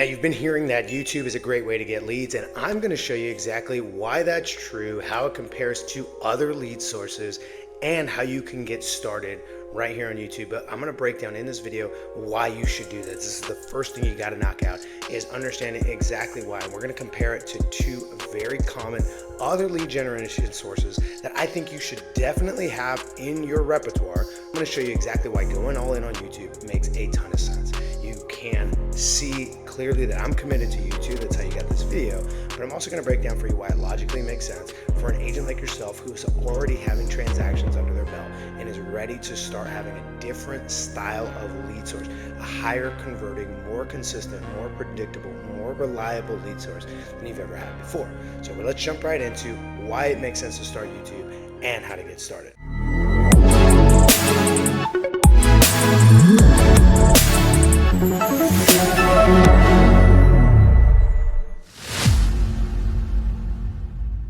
Now, you've been hearing that YouTube is a great way to get leads, and I'm going to show you exactly why that's true, how it compares to other lead sources, and how you can get started right here on YouTube. But I'm going to break down in this video why you should do this. This is the first thing you got to knock out, is understanding exactly why. And we're going to compare it to two very common other lead generation sources that I think you should definitely have in your repertoire. I'm going to show you exactly why going all in on YouTube makes a ton of sense. You can see clearly that I'm committed to YouTube. That's how you got this video. But I'm also going to break down for you why it logically makes sense for an agent like yourself who's already having transactions under their belt and is ready to start having a different style of lead source, a higher converting, more consistent, more predictable, more reliable lead source than you've ever had before. So let's jump right into why it makes sense to start YouTube and how to get started.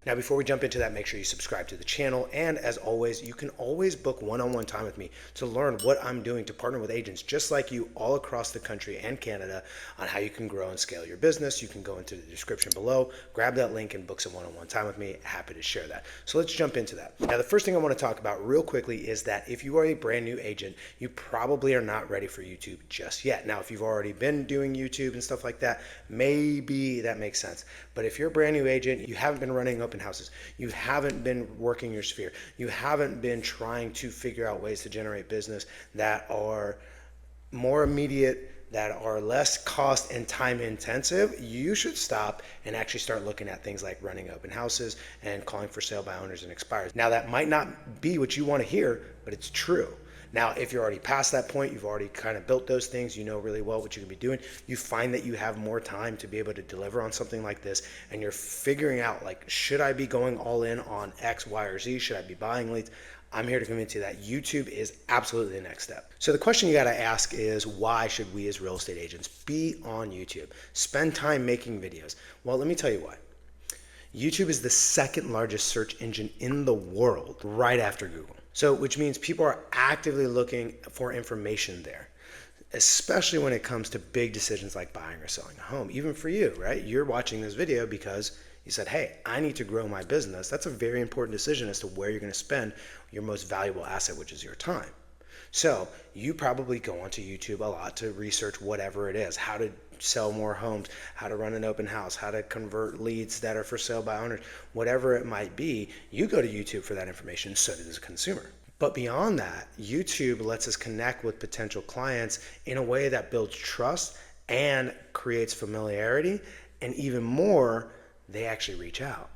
Now, before we jump into that, make sure you subscribe to the channel. And as always, you can always book one-on-one time with me to learn what I'm doing to partner with agents just like you all across the country and Canada on how you can grow and scale your business. You can go into the description below, grab that link and book some one-on-one time with me. Happy to share that. So let's jump into that. Now, the first thing I want to talk about real quickly is that if you are a brand new agent, you probably are not ready for YouTube just yet. Now, if you've already been doing YouTube and stuff like that, maybe that makes sense. But if you're a brand new agent, you haven't been running open houses, you haven't been working your sphere, you haven't been trying to figure out ways to generate business that are more immediate, that are less cost and time intensive, you should stop and actually start looking at things like running open houses and calling for sale by owners and expires. Now, that might not be what you want to hear, but it's true. Now, if you're already past that point, you've already kind of built those things, you know really well what you can be doing, you find that you have more time to be able to deliver on something like this, and you're figuring out, like, should I be going all in on X, Y, or Z? Should I be buying leads? I'm here to convince you that YouTube is absolutely the next step. So the question you got to ask is, why should we as real estate agents be on YouTube? Spend time making videos. Well, let me tell you why. YouTube is the second largest search engine in the world, right after Google. So, which means people are actively looking for information there, especially when it comes to big decisions like buying or selling a home. Even for you, right? You're watching this video because you said, hey, I need to grow my business. That's a very important decision as to where you're going to spend your most valuable asset, which is your time. So you probably go onto YouTube a lot to research whatever it is, how to sell more homes, how to run an open house, how to convert leads that are for sale by owners, whatever it might be. You go to YouTube for that information, so does the consumer. But beyond that, YouTube lets us connect with potential clients in a way that builds trust and creates familiarity, and even more, they actually reach out.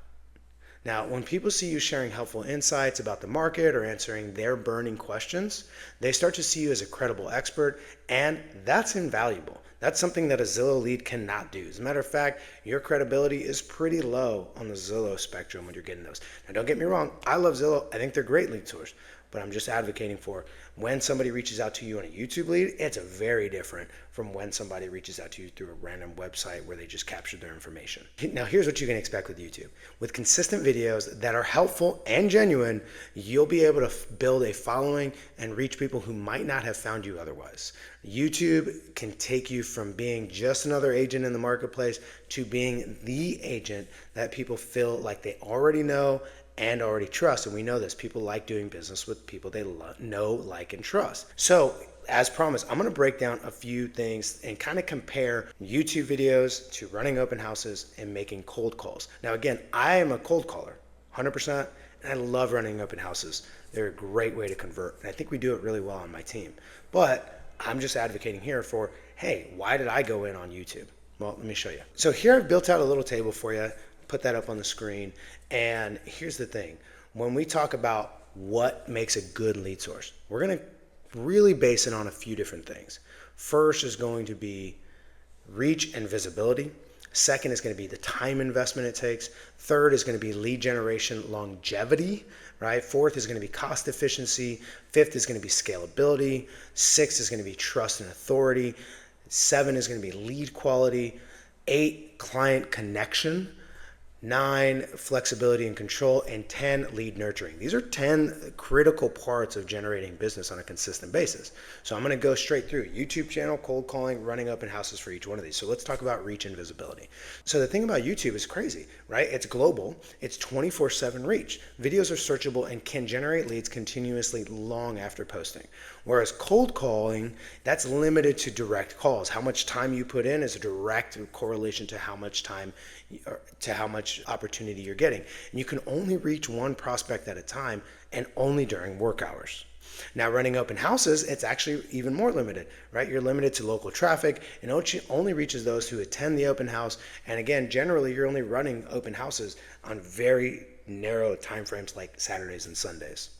Now, when people see you sharing helpful insights about the market or answering their burning questions, they start to see you as a credible expert, and that's invaluable. That's something that a Zillow lead cannot do. As a matter of fact, your credibility is pretty low on the Zillow spectrum when you're getting those. Now, don't get me wrong, I love Zillow. I think they're a great lead source, but I'm just advocating for when somebody reaches out to you on a YouTube lead, it's very different from when somebody reaches out to you through a random website where they just captured their information. Now, here's what you can expect with YouTube. With consistent videos that are helpful and genuine, you'll be able to build a following and reach people who might not have found you otherwise. YouTube can take you from being just another agent in the marketplace to being the agent that people feel like they already know and already trust. And we know this. People like doing business with people they know, like, and trust. So, as promised, I'm going to break down a few things and kind of compare YouTube videos to running open houses and making cold calls. Now, again, I am a cold caller, 100%, and I love running open houses. They're a great way to convert, and I think we do it really well on my team. But I'm just advocating here for, hey, why did I go in on YouTube? Well, let me show you. So here I've built out a little table for you. Put that up on the screen. And here's the thing. When we talk about what makes a good lead source, we're going to really base it on a few different things. First is going to be reach and visibility. Second is going to be the time investment it takes. Third is going to be lead generation longevity, right? Fourth is going to be cost efficiency. Fifth is going to be scalability. Sixth is going to be trust and authority. 7 is going to be lead quality. 8, client connection. 9, flexibility and control, and 10, lead nurturing. These are 10 critical parts of generating business on a consistent basis. So I'm going to go straight through YouTube channel, cold calling, running open houses for each one of these. So let's talk about reach and visibility. So the thing about YouTube is crazy, right? It's global. It's 24/7 reach. Videos are searchable and can generate leads continuously long after posting. Whereas cold calling, that's limited to direct calls. How much time you put in is a direct correlation to how much time, to how much opportunity you're getting. And you can only reach one prospect at a time and only during work hours. Now, running open houses, it's actually even more limited, right? You're limited to local traffic and only reaches those who attend the open house. And again, generally, you're only running open houses on very narrow timeframes like Saturdays and Sundays.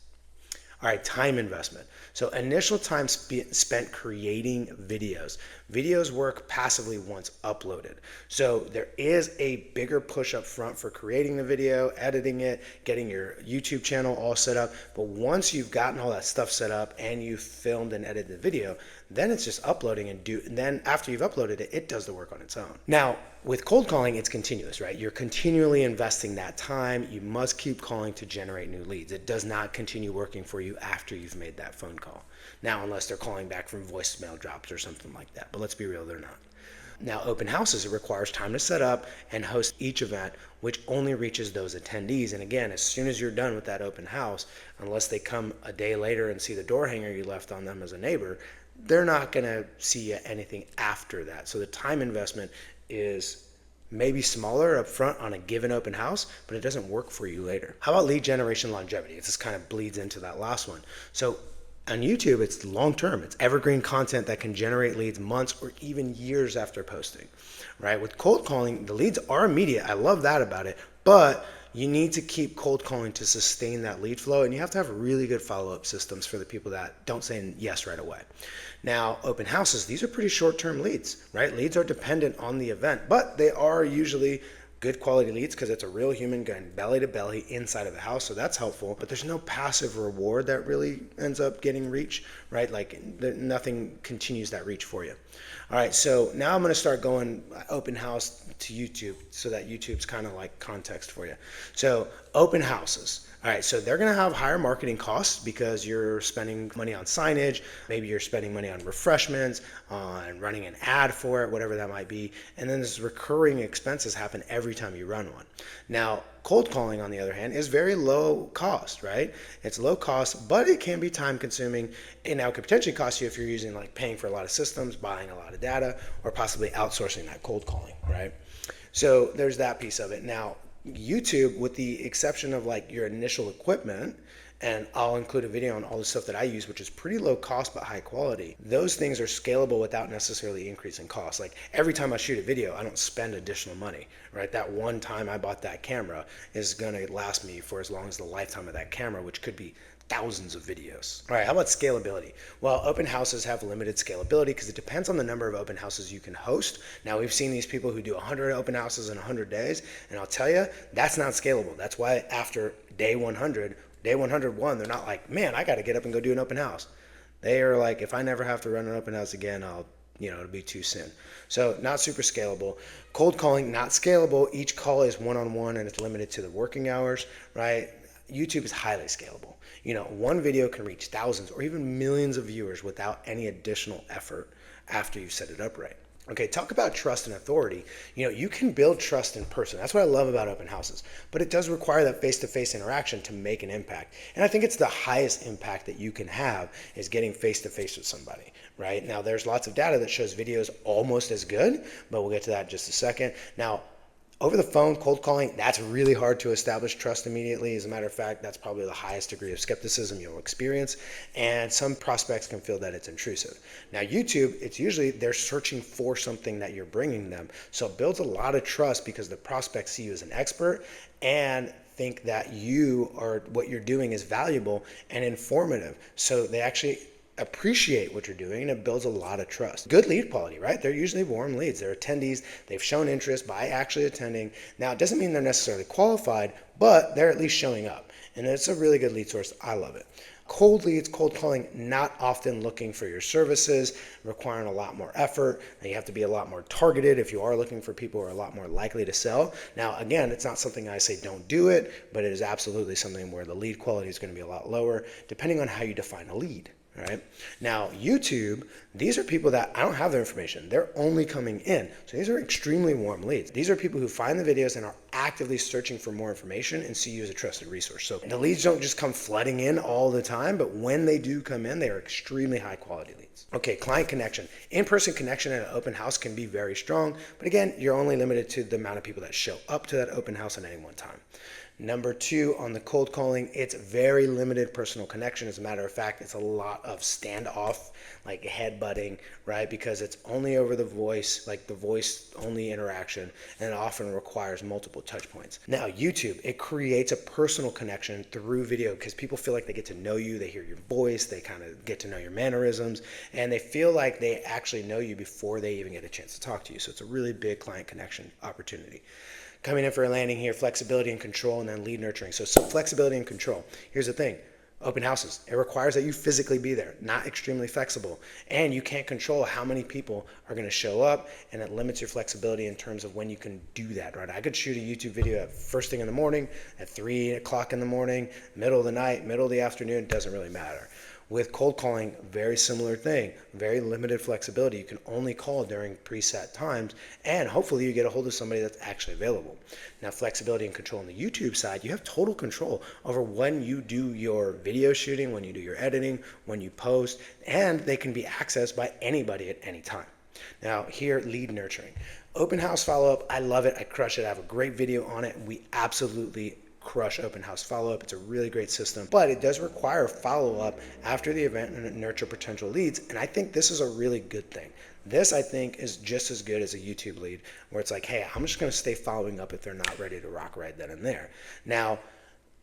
All right, time investment. So initial time spent creating videos. Videos work passively once uploaded. So there is a bigger push up front for creating the video, editing it, getting your YouTube channel all set up. But once you've gotten all that stuff set up and you've filmed and edited the video, then it's just uploading and then after you've uploaded it, it does the work on its own. Now, with cold calling, it's continuous, right? You're continually investing that time. You must keep calling to generate new leads. It does not continue working for you after you've made that phone call. Now, unless they're calling back from voicemail drops or something like that. But let's be real, they're not. Now, open houses, it requires time to set up and host each event, which only reaches those attendees. And again, as soon as you're done with that open house, unless they come a day later and see the door hanger you left on them as a neighbor, they're not going to see anything after that. So the time investment is maybe smaller up front on a given open house, but it doesn't work for you later. How about lead generation longevity? This kind of bleeds into that last one. So on YouTube, it's long term. It's evergreen content that can generate leads months or even years after posting, right? With cold calling, the leads are immediate. I love that about it, but you need to keep cold calling to sustain that lead flow, and you have to have really good follow-up systems for the people that don't say yes right away. Now, open houses, these are pretty short-term leads, right? Leads are dependent on the event, but they are usually good quality leads because it's a real human going belly to belly inside of the house, so that's helpful. But there's no passive reward that really ends up getting reach, right? Like nothing continues that reach for you. All right, so now I'm going to start going open house to YouTube so that YouTube's kind of like context for you. So open houses. All right, so they're going to have higher marketing costs because you're spending money on signage, maybe you're spending money on refreshments, on running an ad for it, whatever that might be. And then this recurring expenses happen every time you run one. Now, cold calling, on the other hand, is very low cost, right? It's low cost, but it can be time consuming. And now it could potentially cost you if you're using like paying for a lot of systems, buying a lot of data, or possibly outsourcing that cold calling, right? So there's that piece of it. Now, YouTube, with the exception of like your initial equipment, and I'll include a video on all the stuff that I use, which is pretty low cost but high quality. Those things are scalable without necessarily increasing costs. Like every time I shoot a video, I don't spend additional money, right? That one time I bought that camera is gonna last me for as long as the lifetime of that camera, which could be thousands of videos. All right, how about scalability? Well, open houses have limited scalability because it depends on the number of open houses you can host. Now, we've seen these people who do 100 open houses in 100 days, and I'll tell you, that's not scalable. That's why after day 100, day 101, they're not like, man, I got to get up and go do an open house. They are like, if I never have to run an open house again, it'll be too soon. So not super scalable. Cold calling, not scalable. Each call is one-on-one and it's limited to the working hours, right? YouTube is highly scalable. One video can reach thousands or even millions of viewers without any additional effort after you set it up right. Okay, talk about trust and authority. You can build trust in person. That's what I love about open houses. But it does require that face-to-face interaction to make an impact. And I think it's the highest impact that you can have is getting face-to-face with somebody, right? Now, there's lots of data that shows videos almost as good, but we'll get to that in just a second. Now, over the phone, cold calling, that's really hard to establish trust immediately. As a matter of fact, that's probably the highest degree of skepticism you'll experience. And some prospects can feel that it's intrusive. Now, YouTube, it's usually they're searching for something that you're bringing them. So it builds a lot of trust because the prospects see you as an expert and think that what you're doing is valuable and informative. So they actually appreciate what you're doing, and it builds a lot of trust. Good lead quality, right? They're usually warm leads. They're attendees. They've shown interest by actually attending. Now, it doesn't mean they're necessarily qualified, but they're at least showing up. And it's a really good lead source. I love it. Cold leads, cold calling, not often looking for your services, requiring a lot more effort. And you have to be a lot more targeted if you are looking for people who are a lot more likely to sell. Now, again, it's not something I say don't do it, but it is absolutely something where the lead quality is going to be a lot lower, depending on how you define a lead. Right? Now, YouTube, these are people that I don't have their information. They're only coming in. So these are extremely warm leads. These are people who find the videos and are actively searching for more information and see you as a trusted resource. So the leads don't just come flooding in all the time, but when they do come in, they are extremely high quality leads. Okay, client connection. In-person connection at an open house can be very strong, but again, you're only limited to the amount of people that show up to that open house at any one time. Number two, on the cold calling, it's very limited personal connection. As a matter of fact, it's a lot of standoff, like headbutting, right? Because it's only over the voice, like the voice only interaction, and it often requires multiple touch points. Now, YouTube, it creates a personal connection through video because people feel like they get to know you, they hear your voice, they kind of get to know your mannerisms, and they feel like they actually know you before they even get a chance to talk to you. So it's a really big client connection opportunity. Coming in for a landing here, flexibility and control, and then lead nurturing. So flexibility and control. Here's the thing. Open houses, it requires that you physically be there, not extremely flexible. And you can't control how many people are going to show up, and it limits your flexibility in terms of when you can do that, right? I could shoot a YouTube video at first thing in the morning, at 3 o'clock in the morning, middle of the night, middle of the afternoon, it doesn't really matter. With cold calling, very similar thing, very limited flexibility. You can only call during preset times, and hopefully you get a hold of somebody that's actually available. Now, flexibility and control on the YouTube side, you have total control over when you do your video shooting, when you do your editing, when you post, and they can be accessed by anybody at any time. Now, here, lead nurturing. Open house follow-up, I love it, I crush it, I have a great video on it, we absolutely crush open house follow-up. It's a really great system, but it does require follow-up after the event and nurture potential leads. And I think this is a really good thing. This, I think, is just as good as a YouTube lead where it's like, hey, I'm just going to stay following up if they're not ready to rock right then and there. Now,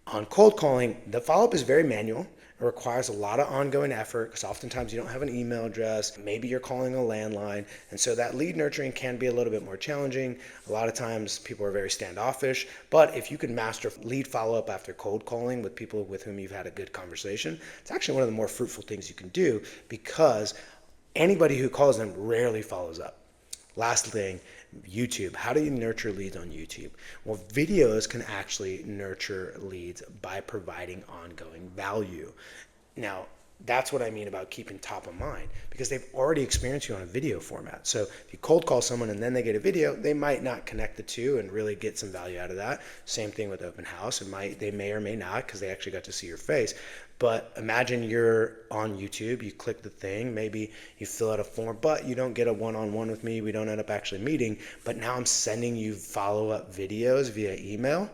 on cold calling, the follow-up is very manual. It requires a lot of ongoing effort because oftentimes you don't have an email address. Maybe you're calling a landline. And so that lead nurturing can be a little bit more challenging. A lot of times people are very standoffish. But if you can master lead follow-up after cold calling with people with whom you've had a good conversation, it's actually one of the more fruitful things you can do because anybody who calls them rarely follows up. Last thing, YouTube. How do you nurture leads on YouTube? Well, videos can actually nurture leads by providing ongoing value. Now, that's what I mean about keeping top of mind because they've already experienced you on a video format. So if you cold call someone and then they get a video, they might not connect the two and really get some value out of that. Same thing with open house. They may or may not because they actually got to see your face. But imagine you're on YouTube, you click the thing, maybe you fill out a form, but you don't get a one-on-one with me. We don't end up actually meeting. But now I'm sending you follow-up videos via email.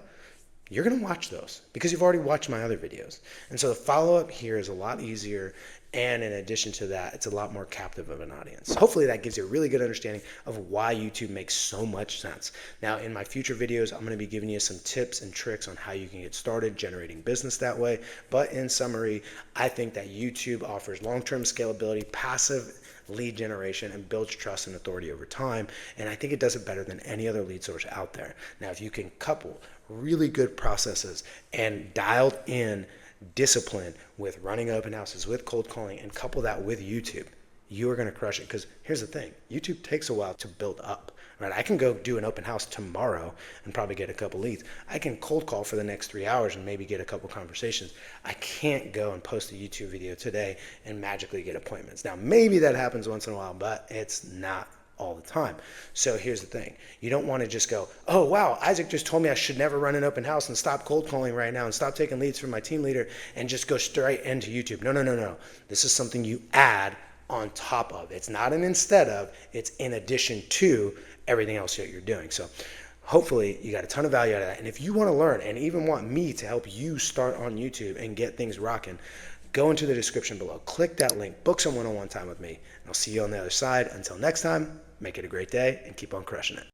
You're going to watch those because you've already watched my other videos. And so the follow-up here is a lot easier. And in addition to that, it's a lot more captive of an audience. Hopefully that gives you a really good understanding of why YouTube makes so much sense. Now, in my future videos, I'm going to be giving you some tips and tricks on how you can get started generating business that way. But in summary, I think that YouTube offers long-term scalability, passive lead generation, and builds trust and authority over time. And I think it does it better than any other lead source out there. Now, if you can couple really good processes and dialed in discipline with running open houses, with cold calling, and couple that with YouTube, you are going to crush it. Because here's the thing, YouTube takes a while to build up, right? I can go do an open house tomorrow and probably get a couple leads. I can cold call for the next 3 hours and maybe get a couple conversations. I can't go and post a YouTube video today and magically get appointments. Now, maybe that happens once in a while, but it's not all the time. So here's the thing. You don't want to just go, oh, wow, Isaac just told me I should never run an open house and stop cold calling right now and stop taking leads from my team leader and just go straight into YouTube. No. This is something you add on top of. It's not an instead of, it's in addition to everything else that you're doing. So hopefully you got a ton of value out of that. And if you want to learn and even want me to help you start on YouTube and get things rocking, go into the description below, click that link, book some one-on-one time with me, and I'll see you on the other side. Until next time, make it a great day and keep on crushing it.